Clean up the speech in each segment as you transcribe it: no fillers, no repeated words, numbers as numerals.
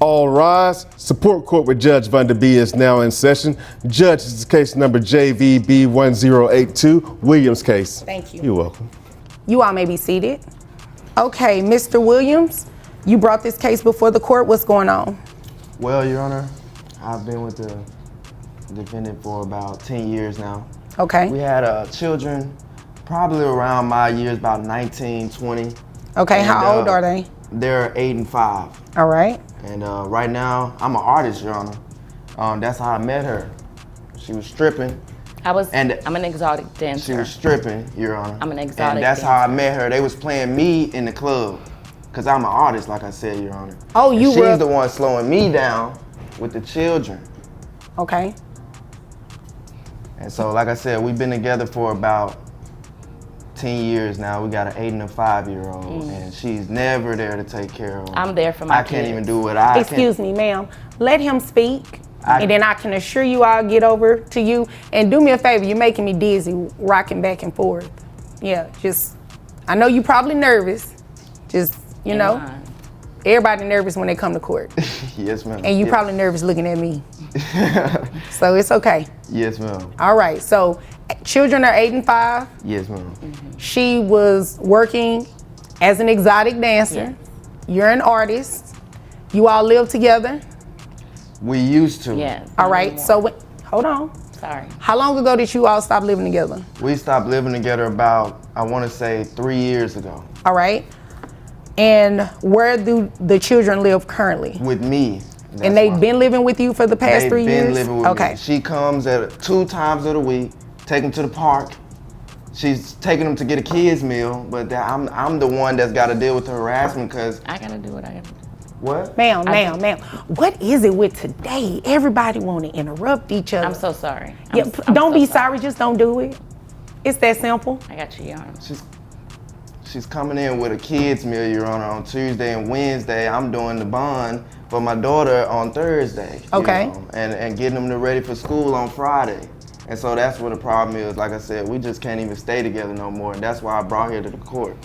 All rise. Support court with Judge Van Der Bee is now in session. Judge, this is case number JVB1082, Williams case. Thank you. You're welcome. You all may be seated. Okay, Mr. Williams, you brought this case before the court. What's going on? Well, Your Honor, I've been with the defendant for about 10 years now. Okay. We had children probably around my years, about 19, 20. Okay, And, how old are they? They're 8 and 5. All right. And right now, I'm an artist, Your Honor. That's how I met her. She was stripping. I'm an exotic dancer. She was stripping, Your Honor. I'm an exotic And that's dancer. how I met her. They was playing me in the club. Because I'm an artist, like I said, Your Honor. Oh, you and were. she's the one slowing me down with the children. Okay. And so, like I said, we've been together for about 10 years now. We got an 8 and a 5-year-old, and she's never there to take care of them. I'm there for my I can't kids. even do what I Excuse me, ma'am. Let him speak, and then I can assure you I'll get over to you. And do me a favor, you're making me dizzy, rocking back and forth. Yeah, I know you're probably nervous. You know, everybody nervous when they come to court. Yes, ma'am. And you probably nervous looking at me. So it's okay. Yes, ma'am. All right, so children are 8 and 5. Yes, ma'am. She was working as an exotic dancer. You're an artist. You all live together. We used to. Yeah. All right, so hold on. Sorry. How long ago did you all stop living together? We stopped living together about, I want to say, 3 years ago. All right. And where do the children live currently? With me. And they've been living with you for the past 3 years? They've been living with okay. me. She comes at 2 times of the week, take them to the park. She's taking them to get a kids meal, but I'm the one that's got to deal with the harassment because I gotta do what I gotta do. What? Ma'am, what is it with today? Everybody want to interrupt each other. I'm so sorry. Don't be sorry, just don't do it. It's that simple. I got you, Your Honor. She's coming in with a kids meal, Your Honor, on Tuesday and Wednesday. I'm doing the bond for my daughter on Thursday. Okay. You know, and getting them ready for school on Friday. And so that's what the problem is. Like I said, we just can't even stay together no more. And that's why I brought her to the court.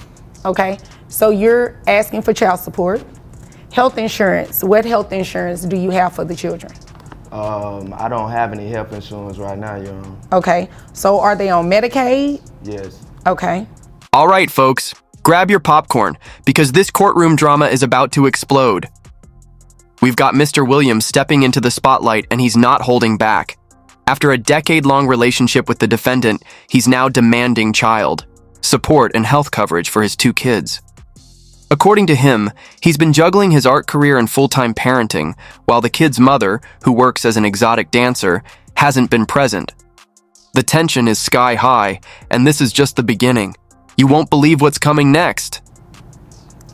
Okay, so you're asking for child support. Health insurance, what health insurance do you have for the children? I don't have any health insurance right now, Your Honor. Okay, so are they on Medicaid? Yes. Okay. All right, folks, grab your popcorn because this courtroom drama is about to explode. We've got Mr. Williams stepping into the spotlight and he's not holding back. After a decade-long relationship with the defendant, he's now demanding child support and health coverage for his 2 kids. According to him, he's been juggling his art career and full-time parenting, while the kid's mother, who works as an exotic dancer, hasn't been present. The tension is sky high, and this is just the beginning. You won't believe what's coming next.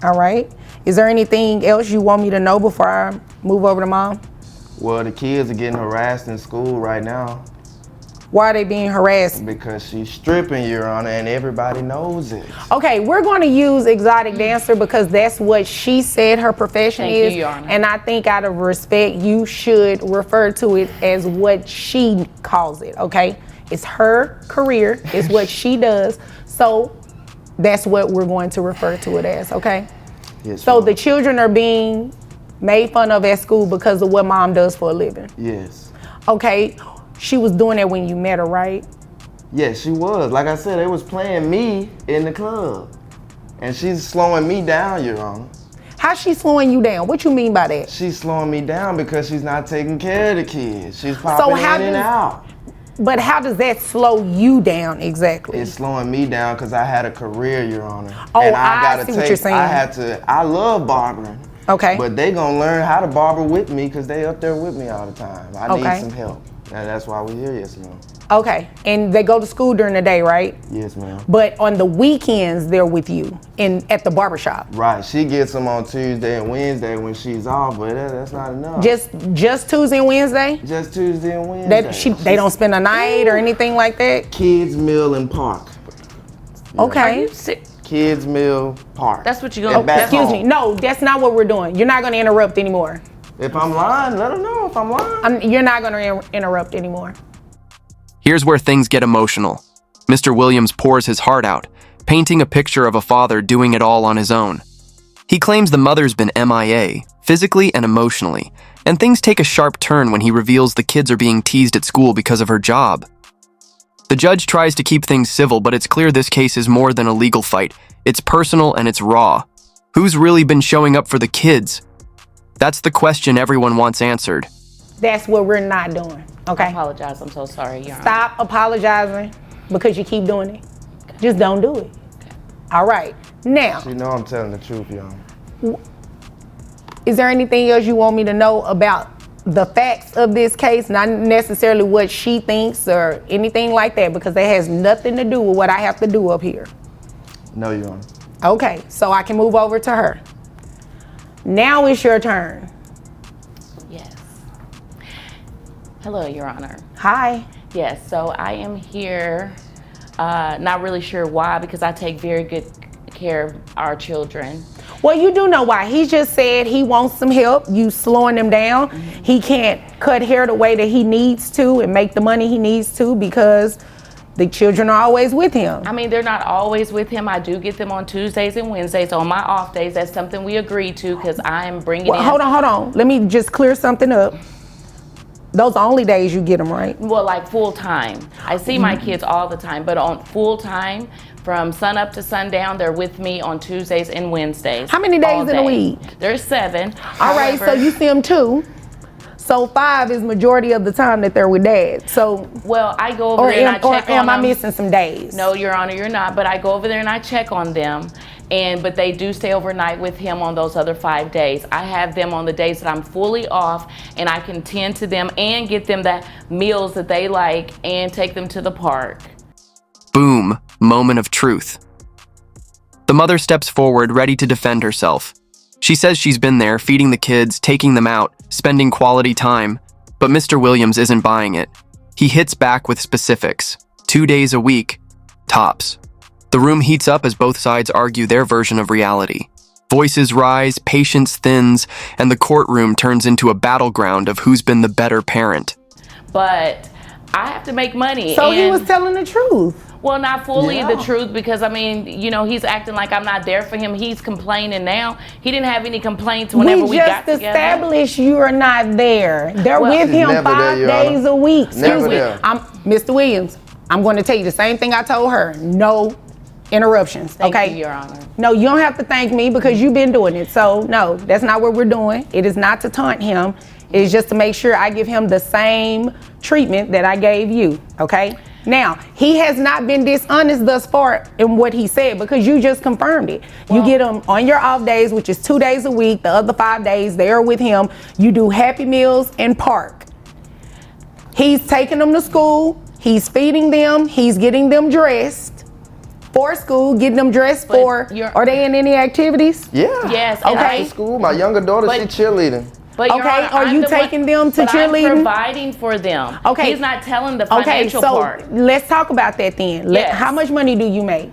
All right. Is there anything else you want me to know before I move over to Mom? Well, the kids are getting harassed in school right now. Why are they being harassed? Because she's stripping, Your Honor, and everybody knows it. Okay, we're going to use exotic dancer because that's what she said her profession Thank is. you, Your Honor. And I think out of respect, you should refer to it as what she calls it, okay? It's her career, it's what she does. So that's what we're going to refer to it as, okay? Yes, So Your the Honor. children are being made fun of at school because of what Mom does for a living. Yes. Okay, she was doing that when you met her, right? Yes, she was. Like I said, they was playing me in the club. And she's slowing me down, Your Honor. How's she slowing you down? What you mean by that? She's slowing me down because she's not taking care of the kids. She's popping in and out. But how does that slow you down exactly? It's slowing me down because I had a career, Your Honor. Oh, and I see what you're saying. I love barbering. Okay. But they gonna learn how to barber with me because they up there with me all the time. I need some help. And that's why we're here, yes, ma'am. Okay, and they go to school during the day, right? Yes, ma'am. But on the weekends, they're with you at the barbershop. Right, she gets them on Tuesday and Wednesday when she's off, but that's not enough. Just Tuesday and Wednesday? Just Tuesday and Wednesday. They don't spend a night or anything like that? Kids Meal and Park. Okay. Are you sick? Kids Meal Park. That's what you're gonna. Excuse me. No, that's not what we're doing. You're not going to interrupt anymore. If I'm lying, let them know if I'm lying. You're not going to interrupt anymore. Here's where things get emotional. Mr. Williams pours his heart out, painting a picture of a father doing it all on his own. He claims the mother's been MIA, physically and emotionally, and things take a sharp turn when he reveals the kids are being teased at school because of her job. The judge tries to keep things civil, but it's clear this case is more than a legal fight. It's personal and it's raw. Who's really been showing up for the kids? That's the question everyone wants answered. That's what we're not doing, okay? I apologize. I'm so sorry, Your Honor. Stop apologizing because you keep doing it. Just don't do it. All right. Now, You know I'm telling the truth, y'all. is there anything else you want me to know about the facts of this case? Not necessarily what she thinks or anything like that, because that has nothing to do with what I have to do up here. No, Your Honor. Okay, so I can move over to her. Now it's your turn. Yes. Hello, Your Honor. Hi. Yes, so I am here, not really sure why, because I take very good care of our children. Well, you do know why. He just said he wants some help. You slowing him down. He can't cut hair the way that he needs to and make the money he needs to because the children are always with him. I mean, they're not always with him. I do get them on Tuesdays and Wednesdays on my off days. That's something we agreed to because I'm bringing Well, in. hold on. Let me just clear something up. Those are only days you get them, right? Well, like full time. I see my kids all the time, but on full time, from sun up to sundown, they're with me on Tuesdays and Wednesdays. How many days all in a day. week? There's 7. All right, so However, you see them 2. So 5 is majority of the time that they're with dad. So, well, I go over there and I check on am I them. missing some days? No, Your Honor, you're not. But I go over there and I check on them. But they do stay overnight with him on those other 5 days. I have them on the days that I'm fully off, and I can tend to them and get them the meals that they like and take them to the park. Boom, moment of truth. The mother steps forward, ready to defend herself. She says she's been there, feeding the kids, taking them out, spending quality time. But Mr. Williams isn't buying it. He hits back with specifics. 2 days a week, tops. The room heats up as both sides argue their version of reality. Voices rise, patience thins, and the courtroom turns into a battleground of who's been the better parent. But I have to make money. So he and- was telling the truth. Well, not fully Yeah. the truth, because I mean, you know, he's acting like I'm not there for him. He's complaining now. He didn't have any complaints whenever we got just together. established you are not there. They're Well, with She's him never 5 there, Your days Honor. a week. Excuse Never me. there. Mr. Williams, I'm going to tell you the same thing I told her. No interruptions, Thank okay? you, Your Honor. No, you don't have to thank me because you've been doing it. So no, that's not what we're doing. It is not to taunt him. It is just to make sure I give him the same treatment that I gave you, okay? Now, he has not been dishonest thus far in what he said because you just confirmed it. You get him on your off days, which is 2 days a week. The other 5 days, they're with him. You do Happy Meals and park. He's taking them to school. He's feeding them. He's getting them dressed for school, getting them dressed But for, you're- are they in any activities? Yeah. Yes, Okay. After school, my younger daughter, But- she cheerleading. But Your Okay, Honor, are I'm you the one- taking them to but cheerleading? I'm providing for them. Okay. He's not telling the Okay, financial so part. let's talk about that then. Yes. How much money do you make?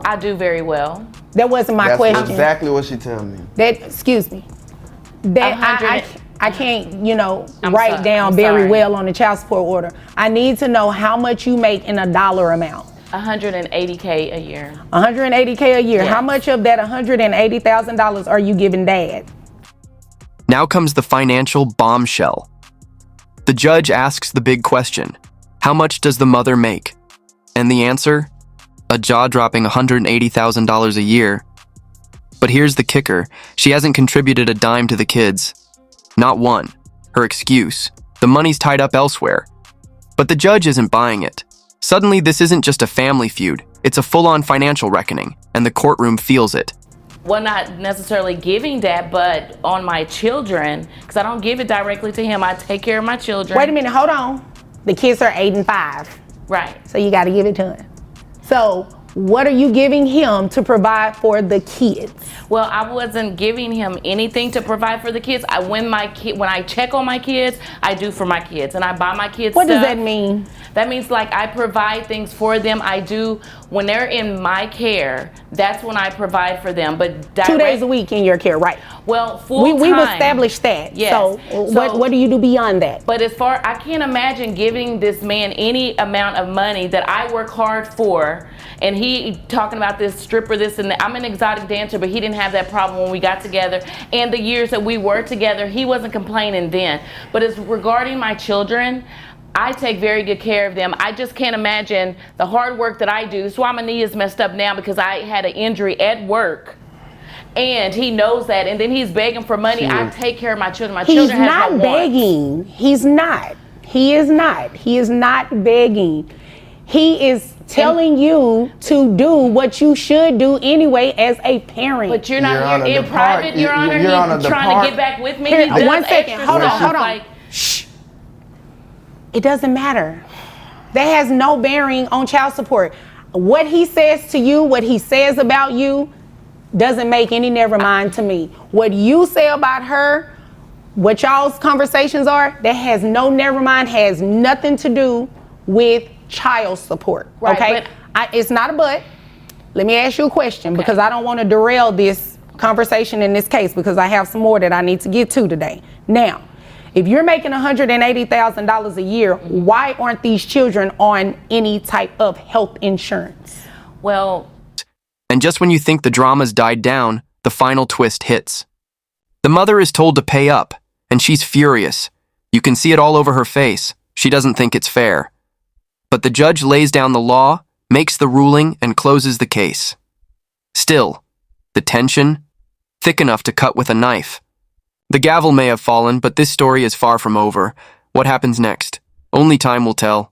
I do very well. That wasn't my That's question. exactly what she told me. That, excuse me. That 100 I can't, you know, I'm write sorry, down I'm very sorry. well on the child support order. I need to know how much you make in a dollar amount. $180K a year. 180K a year. Yes. How much of that $180,000 are you giving dad? Now comes the financial bombshell. The judge asks the big question, how much does the mother make? And the answer? A jaw-dropping $180,000 a year. But here's the kicker, she hasn't contributed a dime to the kids. Not one. Her excuse, the money's tied up elsewhere. But the judge isn't buying it. Suddenly, this isn't just a family feud, it's a full-on financial reckoning, and the courtroom feels it. Well, not necessarily giving that, but on my children, because I don't give it directly to him. I take care of my children. Wait a minute, hold on. The kids are 8 and 5. Right. So you got to give it to him. So what are you giving him to provide for the kids? Well, I wasn't giving him anything to provide for the kids. When I check on my kids, I do for my kids, and I buy my kids What stuff. does that mean? That means like I provide things for them. I do when they're in my care. That's when I provide for them. But 2 days a week in your care, right? Well, full We've time. established that. Yes. So what do you do beyond that? But I can't imagine giving this man any amount of money that I work hard for, and he talking about this stripper, this and that. I'm an exotic dancer, but he didn't have that problem when we got together. And the years that we were together, he wasn't complaining then. But as regarding my children, I take very good care of them. I just can't imagine the hard work that I do. That's why my knee is messed up now, because I had an injury at work. And he knows that, and then he's begging for money. I take care of my children. My children have no wants. Begging. He's not. He is not. He is not begging. He is telling you to do what you should do anyway as a parent. But you're not in private, Your Honor. He's trying to get back with me. Here, one second. Hold on. Like, shh. It doesn't matter. That has no bearing on child support. What he says to you, what he says about you, doesn't make any never mind to me. What you say about her, what y'all's conversations are, that has no never mind, has nothing to do with child support. Right, okay? It's not a but. Let me ask you a question, because I don't want to derail this conversation in this case, because I have some more that I need to get to today. Now, if you're making $180,000 a year, why aren't these children on any type of health insurance? well, And just when you think the drama's died down, the final twist hits. The mother is told to pay up, and she's furious. You can see it all over her face. She doesn't think it's fair. But the judge lays down the law, makes the ruling, and closes the case. Still, the tension, thick enough to cut with a knife. The gavel may have fallen, but this story is far from over. What happens next? Only time will tell.